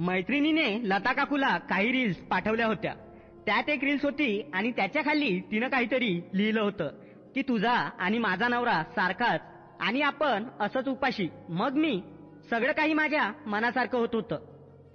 मैत्रिणीने लता काकूला काही रील्स पाठवल्या होत्या. त्यात एक रील्स होती आणि त्याच्या खाली तिनं काहीतरी लिहिलं होतं की तुझा आणि माझा नवरा सारखाच आणि आपण असंच उपाशी. मग मी सगळं काही माझ्या मनासारखं होत होतं.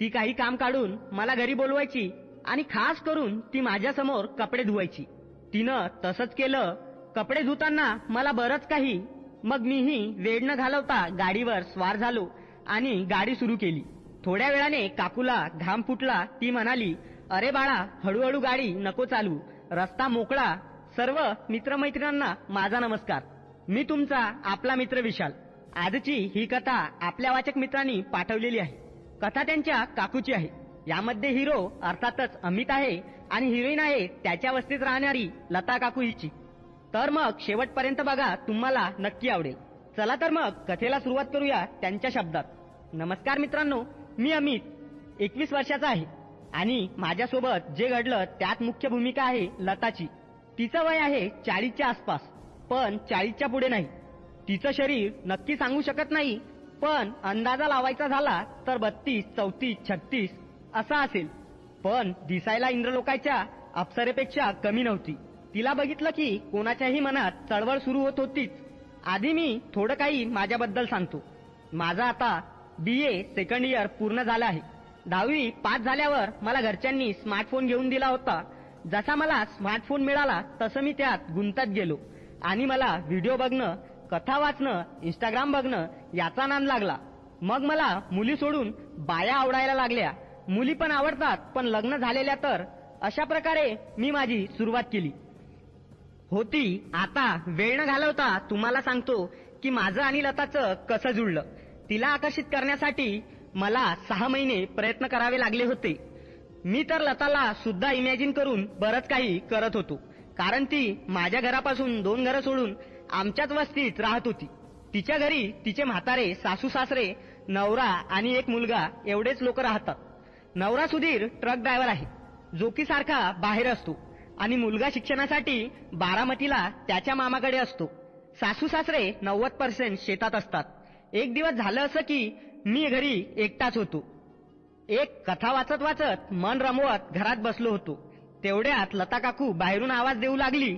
ती काही काम काढून मला घरी बोलवायची आणि खास करून ती माझ्यासमोर कपडे धुवायची. तिनं तसंच केलं. कपडे धुताना मला बरंच काही. मग मीही वेळ न घालवता गाडीवर स्वार झालो आणि गाडी सुरू केली. थोड्या वेळाने काकूला घाम फुटला. ती म्हणाली, अरे बाळा, हळूहळू गाडी नको चालू, रस्ता मोकळा. सर्व मित्रमैत्रिणींना माझा नमस्कार. मी तुमचा आपला मित्र विशाल. आजची ही कथा आपल्या वाचक मित्रांनी पाठवलेली आहे. कथा त्यांच्या काकूची आहे. यामध्ये हिरो अर्थातच अमित आहे आणि हिरोईन आहे त्याच्या वस्तीत राहणारी लता काकू हिची. तर मग शेवटपर्यंत बघा, तुम्हाला नक्की आवडेल. चला तर मग कथेला सुरुवात करूया त्यांच्या शब्दात. नमस्कार मित्रांनो, मी अमित, 21 वर्षाचा आहे आणि माझ्यासोबत जे घडलं त्यात मुख्य भूमिका आहे लताची. तिचं वय आहे 40च्या आसपास, पण 40च्या पुढे नाही. तिचं शरीर नक्की सांगू शकत नाही, पण अंदाजा लावायचा झाला तर 32, 34, 36 असा असेल. पण दिसायला इंद्रलोकाच्या अप्सरेपेक्षा कमी नव्हती. तिला बघितलं की कोणाच्याही मनात चळवळ सुरू होत होतीच. आधी मी थोडं काही माझ्याबद्दल सांगतो. माझा आता BA सेकंड इयर पूर्ण झालं आहे. 10वी पास झाल्यावर मला घरच्यांनी स्मार्टफोन घेऊन दिला होता. जसा मला स्मार्टफोन मिळाला तसं मी त्यात गुंतत गेलो आणि मला व्हिडिओ बघणं, कथा वाचणं, इंस्टाग्राम बघणं याचा नाद लागला. मग मला मुली सोडून बाया आवडायला लागल्या. मुली पण आवडतात, पण लग्न झालेल्या तर. अशा प्रकारे मी माझी सुरुवात केली होती. आता वेळ न घालवता तुम्हाला सांगतो की माझं आणि लताचं कसं जुळलं. तिला आकर्षित करण्यासाठी मला 6 महिने प्रयत्न करावे लागले होते. मी तर लताला सुद्धा इमॅजिन करून बरंच काही करत होतो, कारण ती माझ्या घरापासून 2 घरं सोडून आमच्याच वस्तीत राहत होती. तिच्या घरी तिचे म्हातारे, सासू सासरे, नवरा आणि एक मुलगा एवढेच लोक राहतात. नवरा सुधीर ट्रक ड्रायव्हर आहे, जो की सारखा बाहेर असतो आणि मुलगा शिक्षणासाठी बारामतीला त्याच्या मामाकडे असतो. सासू सासरे 90% शेतात असतात. एक दिवस झालं असं की मी घरी एकटाच होतो. एक कथा वाचत वाचत मन रमवत घरात बसलो होतो. तेवढ्यात लता काकू बाहेरून आवाज देऊ लागली,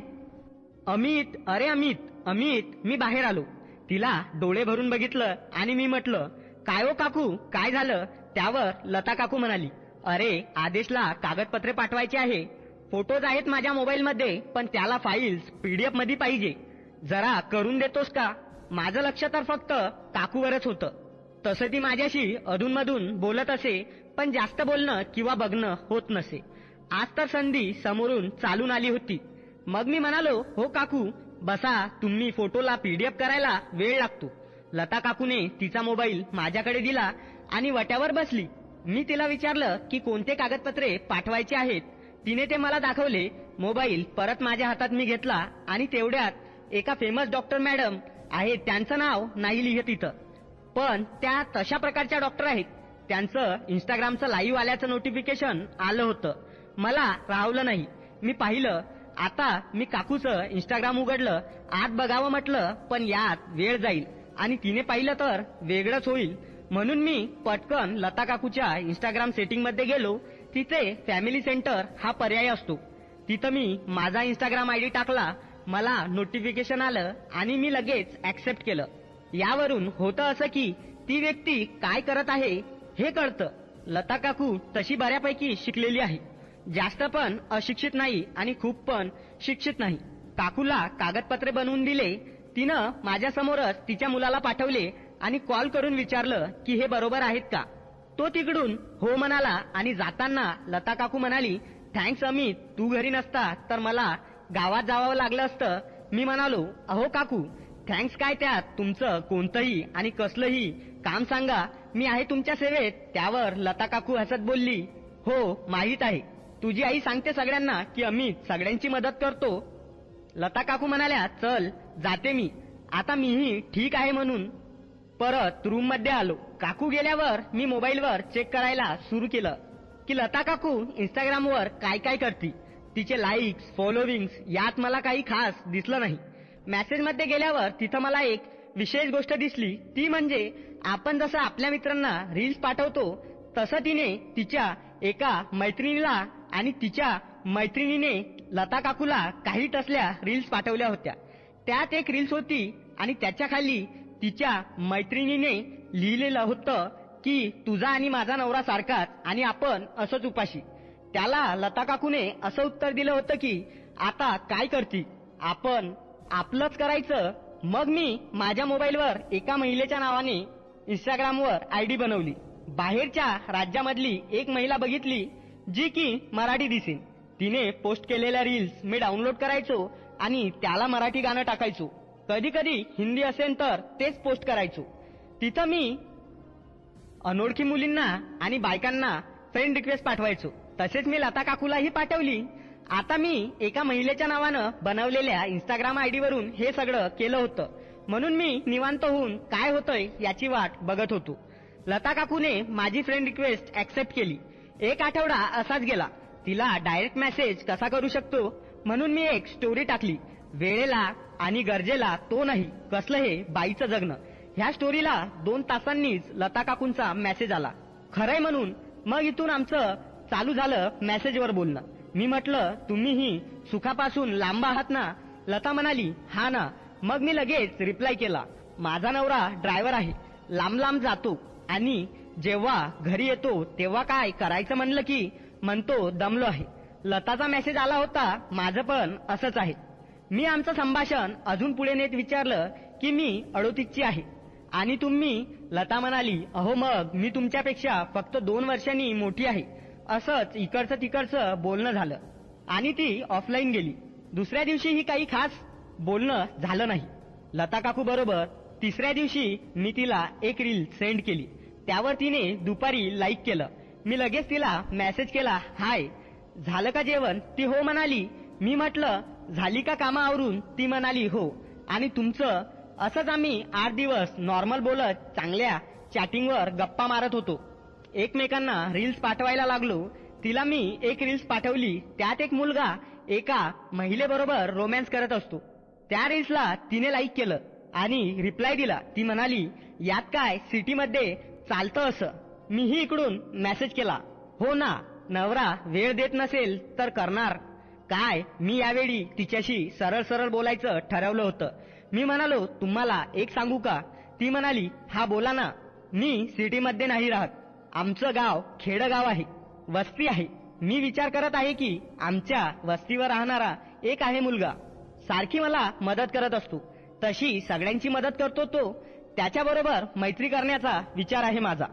अमित, अरे अमित, अमित. मी बाहेर आलो. तिला डोळे भरून बघितलं आणि मी म्हटलं, काय हो काकू, काय झालं? त्यावर लता काकू म्हणाली, अरे आदेशला कागदपत्रे पाठवायचे आहे. फोटोज आहेत माझ्या मोबाईलमध्ये, पण त्याला फाईल्स PDF मध्ये पाहिजे. जरा करून देतोस का? माझं लक्ष तर फक्त काकूवरच होतं. तसं ती माझ्याशी अधूनमधून बोलत असे, पण जास्त बोलणं किंवा बघणं होत नसे. आज तर संधी समोरून चालून आली होती. मग मी म्हणालो, हो काकू, बसा, तुम्ही फोटोला PDF करायला वेळ लागतो. लता काकूने तिचा मोबाईल माझ्याकडे दिला आणि वट्यावर बसली. मी तिला विचारलं की कोणते कागदपत्रे पाठवायचे आहेत. तिने ते मला दाखवले. मोबाईल परत माझ्या हातात मी घेतला आणि तेवढ्यात एका फेमस डॉक्टर मॅडम आहेत, त्यांचं नाव नाही लिहित इथं, पण त्या तशा प्रकारच्या डॉक्टर आहेत. त्यांचं इंस्टाग्रामचं लाईव्ह आल्याचं नोटिफिकेशन आलं होतं. मला राहवलं नाही. मी पाहिलं. आता मी काकूचं इंस्टाग्राम उघडलं. आत बघावं म्हटलं, पण यात वेळ जाईल आणि तिने पाहिलं तर वेगळंच होईल. म्हणून मी पटकन लता काकूच्या इंस्टाग्राम सेटिंग मध्ये गेलो. तिथे फॅमिली सेंटर हा पर्याय असतो. तिथं मी माझा इंस्टाग्राम ID टाकला. मला नोटिफिकेशन आलं आणि मी लगेच ऍक्सेप्ट केलं. यावरून होतं असं की ती व्यक्ती काय करत आहे हे कळतं. लता काकू तशी बऱ्यापैकी शिकलेली आहे. जास्त पण अशिक्षित नाही आणि खूप पण शिक्षित नाही. काकूला कागदपत्रे बनवून दिले. तिनं माझ्यासमोरच तिच्या मुलाला पाठवले आणि कॉल करून विचारलं की हे बरोबर आहेत का. तो तिकडून हो म्हणाला आणि जाताना लता काकू म्हणाली, थँक्स अमित, तू घरी नसता तर मला गावात जावं लागलं असतं. मी म्हणालो, अहो काकू, थँक्स काय, त्यात तुमचं कोणतंही आणि कसलंही काम सांगा, मी आहे तुमच्या सेवेत. त्यावर लता काकू हसत बोलली, हो माहीत आहे, तुझी आई सांगते सगळ्यांना की अमित सगळ्यांची मदत करतो. लता काकू म्हणाल्या, चल जाते मी आता. मीही ठीक आहे म्हणून परत रूम मध्ये आलो. काकू गेल्यावर मी मोबाईलवर चेक करायला सुरू केलं की लता काकू इंस्टाग्रामवर काय काय करते. तिचे लाईक्स, फॉलोविंग्स यात मला काही खास दिसलं नाही. मेसेज मध्ये गेल्यावर तिथं मला एक विशेष गोष्ट दिसली. ती म्हणजे आपण जसं आपल्या मित्रांना रील्स पाठवतो तसं तिने तिच्या एका मैत्रिणीला आणि तिच्या मैत्रिणीने लता काकूला काही तसल्या रील्स पाठवल्या होत्या. त्यात एक रील्स होती आणि त्याच्या खाली तिच्या मैत्रिणीने लिहिलेलं होतं की तुझा आणि माझा नवरा सारखाच आणि आपण असंच उपाशी. त्याला लता काकूने असं उत्तर दिलं होतं की आता काय करती, आपण आपलंच करायचं. मग मी माझ्या मोबाईलवर एका महिलेच्या नावाने इंस्टाग्रामवर आयडी बनवली. बाहेरच्या राज्यामधली एक महिला बघितली जी की मराठी दिसेल. तिने पोस्ट केलेल्या रील्स मी डाउनलोड करायचो आणि त्याला मराठी गाणं टाकायचो. कधी कधी हिंदी असेल तर तेच पोस्ट करायचो. तिथं मी अनोळखी मुलींना आणि बायकांना फ्रेंड रिक्वेस्ट पाठवायचो. तसेच मी लता काकूलाही पाठवली. आता मी एका महिलेच्या नावानं बनवलेल्या इंस्टाग्राम आयडी वरून हे सगळं केलं होतं. म्हणून मी निवांत होऊन काय होतंय याची वाट बघत होतो. लता काकूने माझी फ्रेंड रिक्वेस्ट ऍक्सेप्ट केली. एक आठवडा असाच गेला. तिला डायरेक्ट मेसेज कसा करू शकतो म्हणून मी एक स्टोरी टाकली. वेळेला आणि गरजेला तो नाही, कसलं हे बाईचं जगणं. ह्या स्टोरीला 2 तासांनीच लता काकूंचा मेसेज आला. खरंय म्हणून मग इथून आमचं चालू झालं मेसेजवर बोलणं. मी म्हटलं तुम्हीही सुखापासून लांब आहात ना. लता म्हणाली हा ना. मग मी लगेच रिप्लाय केला, माझा नवरा ड्रायव्हर आहे, लांब लांब जातो आणि जेव्हा घरी येतो तेव्हा काय करायचं म्हणलं की म्हणतो दमलो आहे. लताचा मेसेज आला होता, माझं पण असंच आहे. मी आमचं संभाषण अजून पुढे नेत विचारलं की मी 38ची आहे आणि तुम्ही. लता म्हणाली अहो मग मी तुमच्यापेक्षा फक्त 2 वर्षांनी मोठी आहे. असंच इकडचं तिकडचं बोलणं झालं आणि ती ऑफलाईन गेली. दुसऱ्या दिवशीही काही खास बोलणं झालं नाही. लता काकू बरोबर तिसऱ्या दिवशी मी तिला एक रील सेंड केली. त्यावर तिने दुपारी लाईक केलं. मी लगेच तिला मेसेज केला हाय, झालं का जेवण. ती हो म्हणाली. मी म्हटलं झाली का कामं आवरून. ती म्हणाली हो. आणि तुमचं. असंच आम्ही 8 दिवस नॉर्मल बोलत चांगल्या चॅटिंगवर गप्पा मारत होतो. एकमेकांना रील्स पाठवायला लागलो. तिला मी एक रील्स पाठवली. त्यात एक मुलगा एका महिलेबरोबर रोमॅन्स करत असतो. त्या रील्सला तिने लाईक केलं आणि रिप्लाय दिला. ती म्हणाली यात काय सिटीमध्ये चालतं असं. मीही इकडून मेसेज केला हो ना, नवरा वेळ देत नसेल तर करणार काय. मी यावेळी तिच्याशी सरळ सरळ बोलायचं ठरवलं होतं. मी म्हणालो तुम्हाला एक सांगू का. ती म्हणाली हा बोला ना. मी सिटीमध्ये नाही राहत, आमचं गाव खेडगाव आहे, वस्ती आहे. मी विचार करत आहे की आमच्या वस्तीवर राहणारा एक आहे मुलगा, सारखी मला मदत करत असतो. तशी सगळ्यांची मदत करतो तो. त्याच्याबरोबर मैत्री करण्याचा विचार आहे माझा.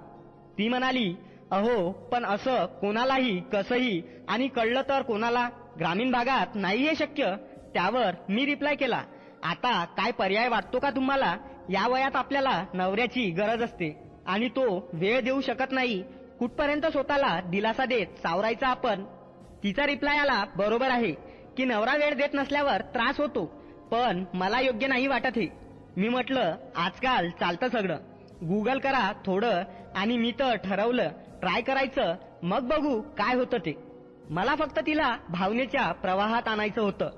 ती म्हणाली अहो पण असं कोणालाही कसंही आणि कळलं तर कोणाला. ग्रामीण भागात नाही हे शक्य. त्यावर मी रिप्लाय केला आता काय पर्याय वाटतो का तुम्हाला. या वयात आपल्याला नवऱ्याची गरज असते आणि तो वेळ देऊ शकत नाही. कुठपर्यंत स्वतःला दिलासा देत सावरायचा आपण. तिचा रिप्लाय आला बरोबर आहे की नवरा वेळ देत नसल्यावर त्रास होतो, पण मला योग्य नाही वाटत हे. मी म्हटलं आजकाल चालतं सगळं, गुगल करा थोडं आणि मी तर ठरवलं ट्राय करायचं, मग बघू काय होतं ते. मला फक्त तिला भावनेच्या प्रवाहात आणायचं होतं.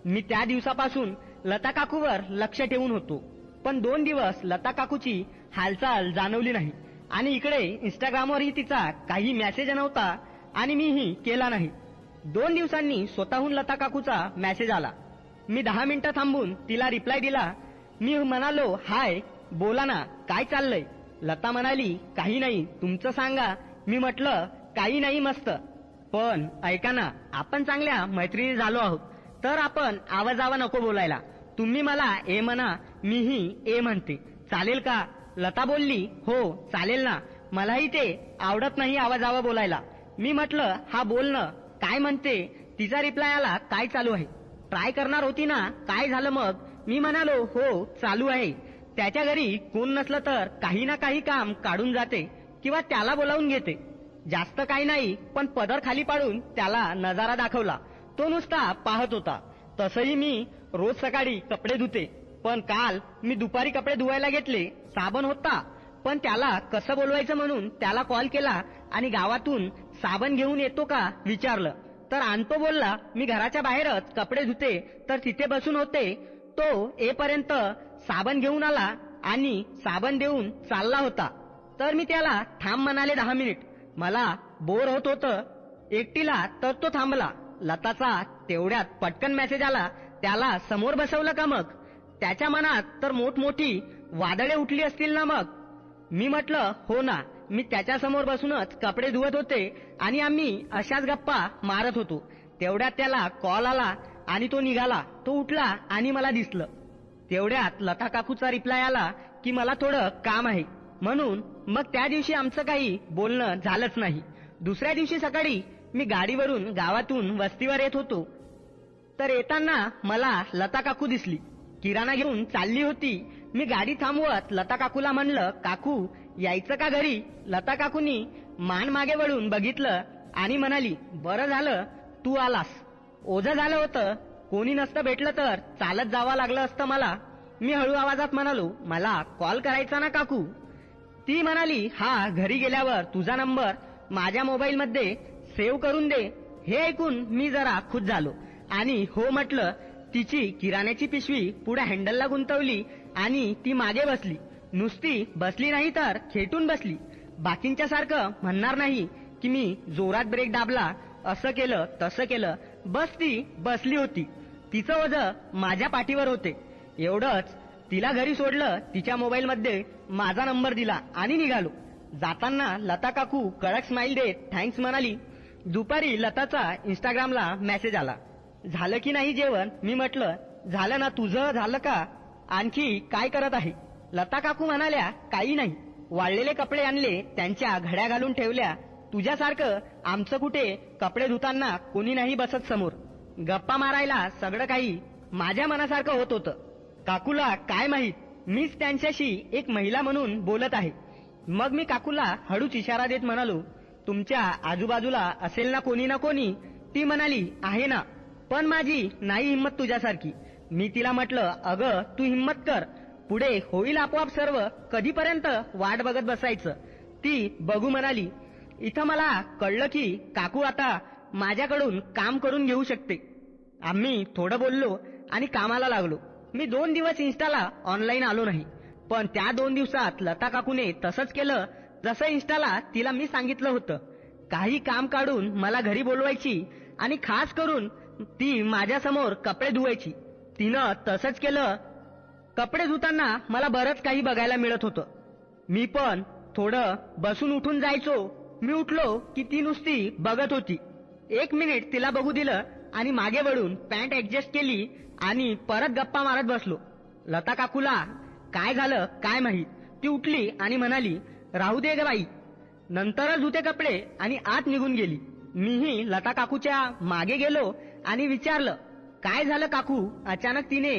मी त्या दिवसापासून लता काकूवर लक्ष ठेवून होतो. पण 2 दिवस लता काकूची हालचाल जाणवली नाही आणि इकडे इंस्टाग्रामवरही तिचा काही मेसेज नव्हता आणि मीही केला नाही. 2 दिवसांनी स्वतःहून लता काकूचा मेसेज आला. मी 10 मिनिटं थांबून तिला रिप्लाय दिला. मी म्हणालो हाय, बोला ना काय चाललंय. लता म्हणाली काही नाही, तुमचं सांगा. मी म्हटलं काही नाही मस्त, पण ऐका ना आपण चांगल्या मैत्रिणी झालो आहोत तर आपण आवाजावा नको बोलायला. तुम्ही मला ए म्हणा, मीही ए म्हणते, चालेल का. लता बोलली हो चालेल ना, मलाही ते आवडत नाही आवाजावा बोलायला. मी म्हटलं हा बोलणं काय म्हणते. तिचा रिप्लाय आला काय चालू आहे. ट्राय करणार होती ना, काय झालं मग. मी म्हणालो हो चालू आहे. त्याच्या घरी कोण नसलं तर काही ना काही काम काढून जाते किंवा त्याला बोलावून घेते. जास्त काही नाही, पण पदर खाली पाडून त्याला नजारा दाखवला. तो नुसता पाहत होता. तसंही मी रोज सकाळी कपडे धुते, पण काल मी दुपारी कपडे धुवायला घेतले. साबण होता, पण त्याला कसं बोलवायचं म्हणून त्याला कॉल केला आणि गावातून साबण घेऊन येतो का विचारलं तर आणतो बोलला. मी घराच्या बाहेरच कपडे धुते तर तिथे बसून होते. तो येईपर्यंत साबण घेऊन आला आणि साबण देऊन चालला होता. तर मी त्याला थांब म्हणाले 10 मिनिट. मला बोर होत होतं एकटीला, तर तो थांबला. लताचा तेवढ्यात पटकन मेसेज आला, त्याला समोर बसवलं का मग? त्याच्या मनात तर मोठमोठी वादळे उठली असतील ना मग. मी म्हटलं हो ना. मी त्याच्या समोर बसूनच कपडे धुवत होते आणि आम्ही अशाच गप्पा मारत होतो. तेवढ्यात त्याला कॉल आला आणि तो निघाला. तो उठला आणि मला दिसलं. तेवढ्यात लता काकूचा रिप्लाय आला की मला थोडं काम आहे म्हणून. मग त्या दिवशी आमचं काही बोलणं झालंच नाही. दुसऱ्या दिवशी सकाळी मी गाडीवरून गावातून वस्तीवर येत होतो, तर येताना मला लता काकू दिसली. किराणा घेऊन चालली होती. मी गाडी थांबवत लता काकूला म्हणलं, काकू यायचं का घरी? लता काकूनी मान मागे वळून बघितलं आणि म्हणाली, बरं झालं तू आलास. ओझं झालं होतं, कोणी नसतं भेटलं तर चालत जावं लागलं असतं मला. मी हळू आवाजात म्हणालो, मला कॉल करायचा ना काकू? ती म्हणाली, हा घरी गेल्यावर तुझा नंबर माझ्या मोबाईल मध्ये सेव्ह करून दे. हे ऐकून मी जरा खुश झालो आणि हो म्हटलं. तिची किराण्याची पिशवी पुढे हँडलला गुंतवली आणि ती मागे बसली. नुसती बसली नाही तर खेटून बसली. बाकींच्या सारखं म्हणणार नाही की मी जोरात ब्रेक दाबला, असं केलं तसं केलं. बस ती बसली होती. तिचं ओझं माझ्या पाठीवर होते. एवढंच. तिला घरी सोडलं, तिच्या मोबाईल मध्ये माझा नंबर दिला आणि निघालो. जाताना लता काकू कडक स्माइल देत थँक्स म्हणाली. दुपारी लताचा इंस्टाग्रामला मेसेज आला, झालं की नाही जेवण? मी म्हटलं झालं ना. तुझं झालं का? आणखी काय करत आहे? लता काकू म्हणाल्या, काही नाही. वाळलेले कपडे आणले, त्यांच्या घड्या घालून ठेवल्या. तुझ्यासारखं आमचं कुठे कपडे धुताना कोणी नाही बसत समोर. गप्पा मारायला सगळं काही माझ्या मनासारखं होत होतं. काकूला काय माहित, मीच त्यांच्याशी एक महिला म्हणून बोलत आहे. मग मी काकूला हळूच इशारा देत म्हणालो, तुमच्या आजूबाजूला असेल ना कोणी ना कोणी? ती म्हणाली, आहे ना, पण माझी नाही हिंमत तुझ्यासारखी. मी तिला म्हटलं, अगं तू हिंमत कर, पुढे होईल आपोआप सर्व. कधीपर्यंत वाट बघत बसायचं? ती बघू म्हणाली. इथं मला कळलं की काकू आता माझ्याकडून काम करून घेऊ शकते. आम्ही थोडं बोललो आणि कामाला लागलो. मी 2 दिवस इन्स्टाला ऑनलाईन आलो नाही, पण त्या 2 दिवसात लता काकूने तसंच केलं जसं इन्स्टाला तिला मी सांगितलं होतं. काही काम काढून मला घरी बोलवायची आणि खास करून ती माझ्यासमोर कपडे धुवायची. तिनं तसंच केलं. कपडे धुताना मला बरंच काही बघायला मिळत होतं. मी पण थोडं बसून उठून जायचो. मी उठलो की ती नुसती बघत होती. 1 मिनिट तिला बघू दिलं आणि मागे वळून पॅन्ट ऍडजस्ट केली आणि परत गप्पा मारत बसलो. लता काकूला काय झालं काय माहित, ती उठली आणि म्हणाली, राहू दे ग बाई. नंतरच धुते कपडे आणि आत निघून गेली. मीही लता काकूच्या मागे गेलो आणि विचारलं, काय झालं काकू? अचानक तिने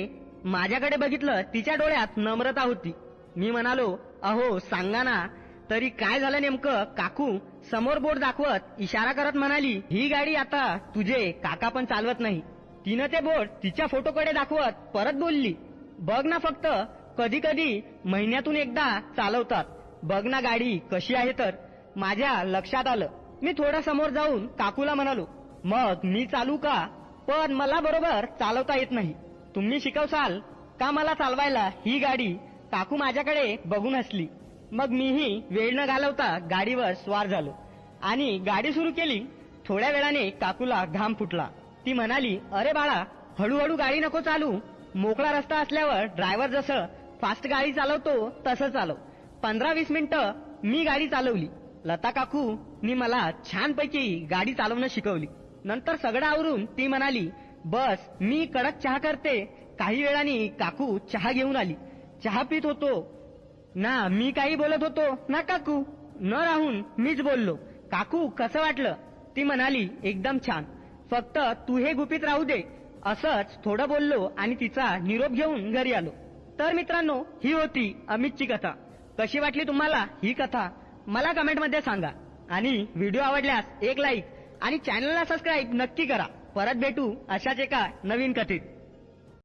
माझ्याकडे बघितलं. तिच्या डोळ्यात नम्रता होती. मी म्हणालो, अहो सांगा ना तरी काय झालं नेमकं? काकू समोर बोट दाखवत इशारा करत म्हणाली, ही गाडी आता तुझे काका पण चालवत नाही. तिनं ते बोट तिच्या फोटोकडे दाखवत परत बोलली, बघ ना फक्त, कधी कधी महिन्यातून एकदा चालवतात. बघ ना गाडी कशी आहे. तर माझ्या लक्षात आलं. मी थोडा समोर जाऊन काकूला म्हणालो, मग मी चालू का? पण मला बरोबर चालवता येत नाही. तुम्ही शिकवसाल का मला चालवायला ही गाडी? काकू माझ्याकडे बघून हसली. मग मीही वेळ न घालवता गाडीवर स्वार झालो आणि गाडी सुरू केली. थोड्या वेळाने काकूला घाम फुटला. ती म्हणाली, अरे बाळा, हळूहळू गाडी नको चालू. मोकळा रस्ता असल्यावर ड्रायव्हर जसं फास्ट गाडी चालवतो तसं चालव. 15-20 मिनिटं मी गाडी चालवली. लता काकूनी मला छानपैकी गाडी चालवणं शिकवली. नंतर सगळं आवरून ती म्हणाली, बस मी कडक चहा करते. काही वेळाने काकू चहा घेऊन आली. चहा पित होतो ना मी काही बोलत होतो ना काकू. न राहून मीच बोललो, काकू कसं वाटलं? ती म्हणाली, एकदम छान, फक्त तू हे गुपित राहू दे. असंच थोडं बोललो आणि तिचा निरोप घेऊन घरी आलो. तर मित्रांनो, ही होती अमितची कथा. कशी वाटली तुम्हाला ही कथा? मला कमेंटमध्ये सांगा आणि व्हिडिओ आवडल्यास एक लाईक आणि चॅनलला सबस्क्राईब नक्की करा. परत भेटू अशाच एका नवीन कथेत.